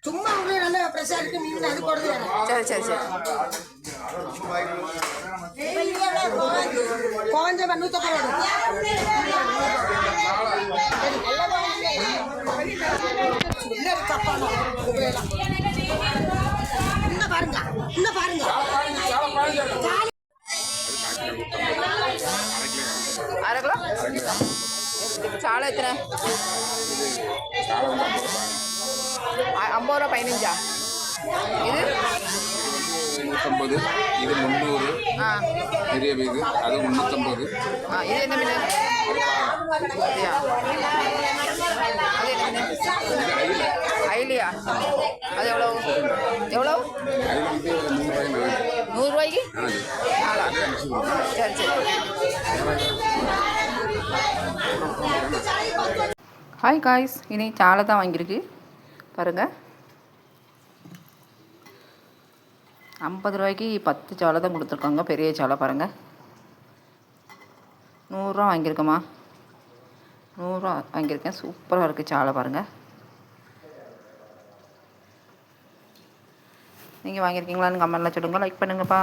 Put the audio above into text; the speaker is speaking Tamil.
சும்மா உங்களுக்கு நல்ல ஃப்ரெஷ்ஷாக இருக்குது மீன் அது போடுறது வேற. சரி சரி சரி. கோவஞ்ச 150 இன்னும் பாருங்க இன்னும் பாருங்க. அரை கிலோ சாலை எத்தனை? 50 ரூபா 15. இது 150, இது 300. பெரிய மீன் அது 350. இது என்ன மீன்? அப்படியா? அது என்ன மீன்? ஐலியா? அது எவ்வளோ எவ்வளோ? 100 ரூபாய்க்கு? சரி சரி. ஹாய் காய்ஸ், இனி சாலை தான் வாங்கியிருக்கு பாருங்கள். 50 ரூபாய்க்கு 10 சாலை தான் கொடுத்துருக்காங்க. பெரிய சாலை பாருங்கள். 100 ரூபா வாங்கியிருக்கேம்மா. 100 ரூபா வாங்கியிருக்கேன். சூப்பராக இருக்குது சாலை பாருங்கள். நீங்கள் வாங்கியிருக்கீங்களான்னு கமெண்ட்டில் சொல்லுங்கள். லைக் பண்ணுங்கப்பா.